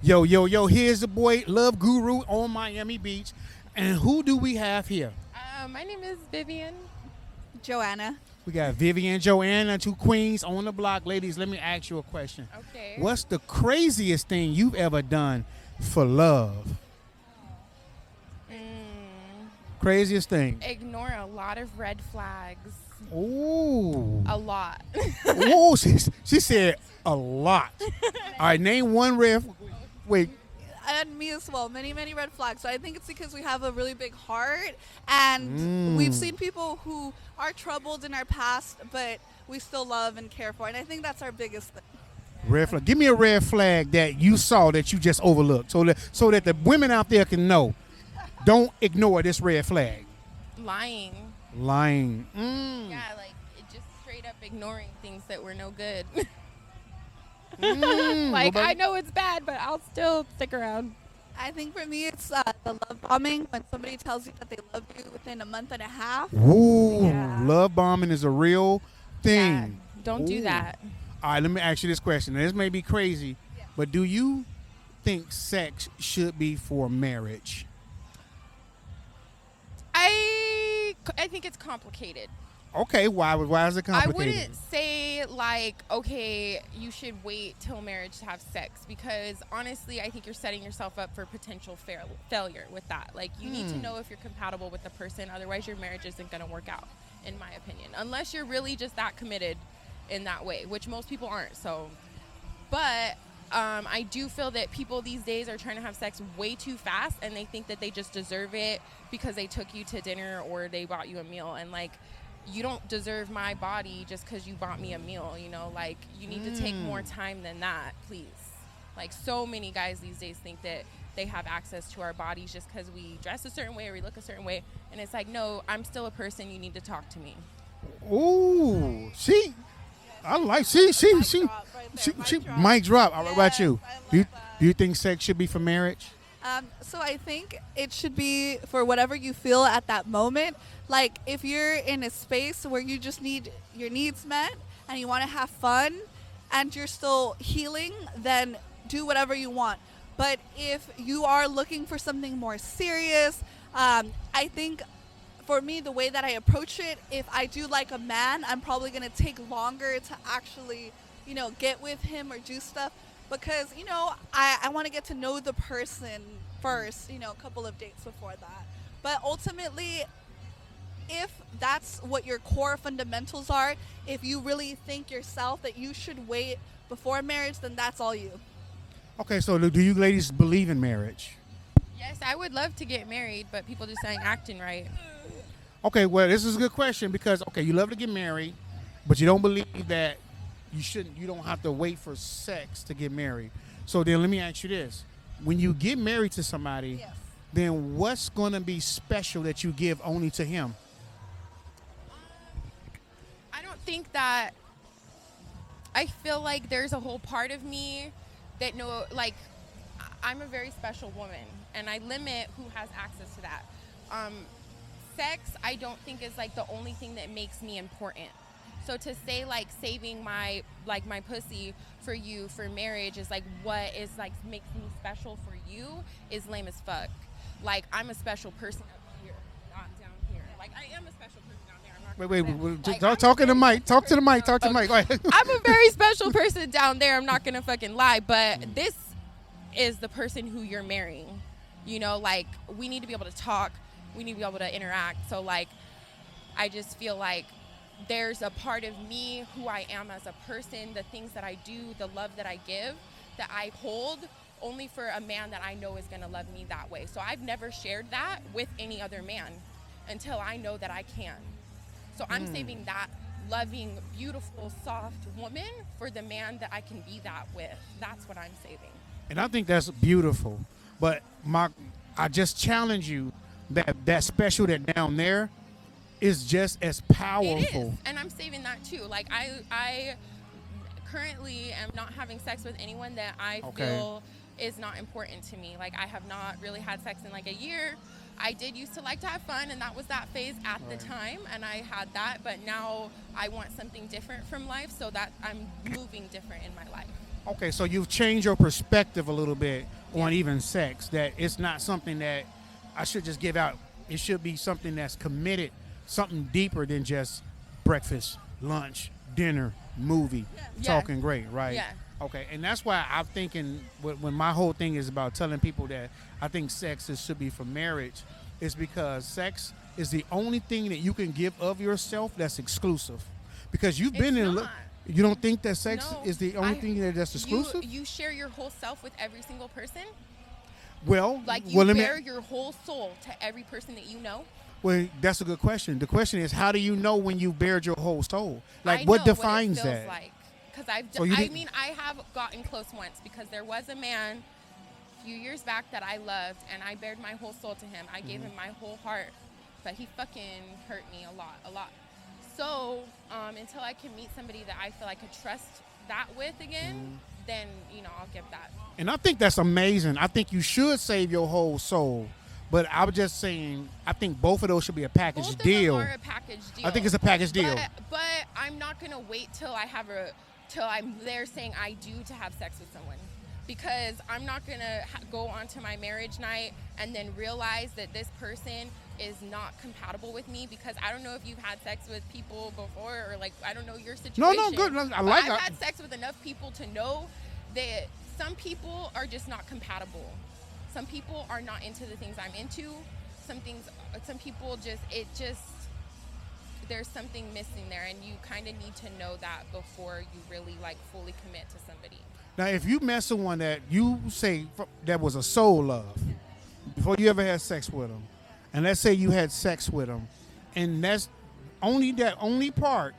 Yo, yo, yo, here's the boy, Love Guru on Miami Beach. And who do we have here? My name is Vivian. Joanna. We got Vivian, Joanna, two queens on the block. Ladies, let me ask you a question. Okay. What's the craziest thing you've ever done for love? Craziest thing. Ignore a lot of red flags. Ooh. A lot. Ooh, she said a lot. All right, name one red. Wait. And me as well. Many, many red flags. So I think it's because we have a really big heart, and we've seen people who are troubled in our past, but we still love and care for. And I think that's our biggest thing. Red flag. Give me a red flag that you saw that you just overlooked, so that the women out there can know. Don't ignore this red flag. Lying. Lying. Yeah, like it just straight up ignoring things that were no good. Like, I know it's bad, but I'll still stick around. I think for me, it's the love bombing when somebody tells you that they love you within a month and a half. Ooh, Yeah. love bombing is a real thing. Yeah, don't do Ooh. that. All right, let me ask you this question. Now, this may be crazy, but do you think sex should be for marriage? I think it's complicated. Okay, why is it I complicated? wouldn't say like, okay, you should wait till marriage to have sex, because honestly, I think you're setting yourself up for potential failure with that. Like, you need to know if you're compatible with the person, otherwise your marriage isn't going to work out, in my opinion, unless you're really just that committed in that way, which most people aren't. So, but I do feel that people these days are trying to have sex way too fast, and they think that they just deserve it because they took you to dinner or they bought you a meal. And like, you don't deserve my body just because you bought me a meal, you know? Like, you need to take more time than that, please. Like, so many guys these days think that they have access to our bodies just because we dress a certain way or we look a certain way. And it's like, no, I'm still a person. You need to talk to me. Ooh, I like she mic drop. All right, what about you? Do you think sex should be for marriage? So I think it should be for whatever you feel at that moment. Like, if you're in a space where you just need your needs met and you want to have fun and you're still healing, then do whatever you want. But if you are looking for something more serious, I think for me, the way that I approach it, if I do like a man, I'm probably going to take longer to actually, get with him or do stuff, because, I want to get to know the person first, a couple of dates before that. But ultimately, if that's what your core fundamentals are, if you really think yourself that you should wait before marriage, then that's all you. Okay, so do you ladies believe in marriage? Yes, I would love to get married, but people just ain't acting right. Okay, well, this is a good question because, okay, you love to get married, but you don't believe that you don't have to wait for sex to get married. So then let me ask you this. When you get married to somebody, Yes. then what's going to be special that you give only to him? I don't think that. I feel like there's a whole part of me that I'm a very special woman, and I limit who has access to that. Sex, I don't think is like the only thing that makes me important. So to say like saving my pussy for you for marriage is like what is like makes me special for you is lame as fuck. Like, I'm a special person up here, not down here. Like, I am a special person down there. I'm not Wait. Talk to the mic. Talk to the mic. Talk to the mic. Go ahead. I'm a very special person down there. I'm not gonna fucking lie, but this is the person who you're marrying. Like, we need to be able to talk. We need to be able to interact. So, like, I just feel like there's a part of me, who I am as a person, the things that I do, the love that I give, that I hold only for a man that I know is going to love me that way. So I've never shared that with any other man until I know that I can. So I'm saving that loving, beautiful, soft woman for the man that I can be that with. That's what I'm saving. And I think that's beautiful. But I just challenge you that special that down there is just as powerful. It is, and I'm saving that too. Like, I currently am not having sex with anyone that I feel is not important to me. Like, I have not really had sex in like a year. I did used to like to have fun, and that was that phase at the time, and I had that, but now I want something different from life, so that I'm moving different in my life. Okay, so you've changed your perspective a little bit on even sex. That it's not something that I should just give out. It should be something that's committed, something deeper than just breakfast, lunch, dinner, movie, Yeah. talking great, right? Yeah. Okay, and that's why I'm thinking when my whole thing is about telling people that I think should be for marriage, is because sex is the only thing that you can give of yourself that's exclusive. Because you've been It's in. not. You don't think that sex No, is the only thing that's exclusive? You share your whole self with every single person. Well, Like you well, let me. bare your whole soul to every person that you know. Well, that's a good question. The question is, how do you know when you bared your whole soul? Like, I what know defines what it feels that? Like, because I've, So you I didn't- mean, I have gotten close once because there was a man a few years back that I loved, and I bared my whole soul to him. I gave him my whole heart, but he fucking hurt me a lot. So until I can meet somebody that I feel I could trust that with again, then I'll give that. And I think that's amazing. I think you should save your whole soul. But I was just saying, I think both of those should be a package Both deal. of them are a package deal. I think it's a package deal. But I'm not gonna wait till I'm there saying I do to have sex with someone, because I'm not gonna go onto my marriage night and then realize that this person is not compatible with me, because I don't know if you've had sex with people before, or like I don't know your situation. No, good. I But like I've that. had sex with enough people to know that some people are just not compatible. Some people are not into the things I'm into. Some people there's something missing there, and you kind of need to know that before you really like fully commit to somebody. Now, if you met someone that you say that was a soul love, before you ever had sex with them, and let's say you had sex with them, and that's only part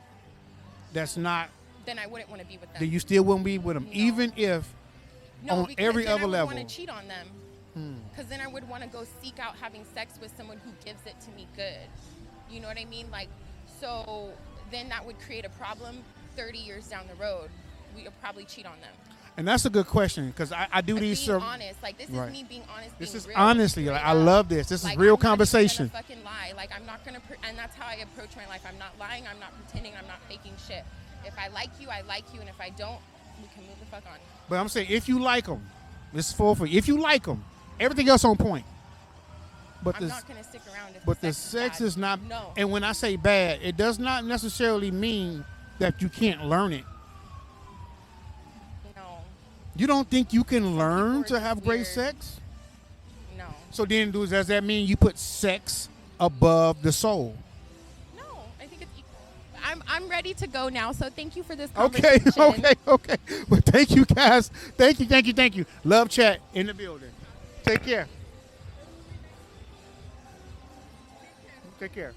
that's not, Then I wouldn't want to be with them. that you still wouldn't be with them, No. even if on because every then other I would level. want to cheat on them. Because then I would want to go seek out having sex with someone who gives it to me good. You know what I mean? Like, so then that would create a problem 30 years down the road. We would probably cheat on them. And that's a good question, because I do these. Being honest, like this Right. is me being honest. This being is real, honestly, straight like, I up. love this. This is Like, real I'm not even conversation. gonna fucking lie. Like I'm not gonna, and that's how I approach my life. I'm not lying. I'm not pretending. I'm not faking shit. If I like you, I like you, and if I don't, we can move the fuck on. But I'm saying, if you like them, this is for if you like them, everything else on point. But I'm not gonna stick around if But the the sex sex is not. No. And when I say bad, it does not necessarily mean that you can't learn it. No. You don't think you can people learn are to just have great weird. sex? No. So then, does that mean you put sex above the soul? No. I think it's equal. I'm ready to go now. So thank you for this Okay, conversation. okay. Well, thank you, guys. Thank you. Love chat in the building. Take care. Take care.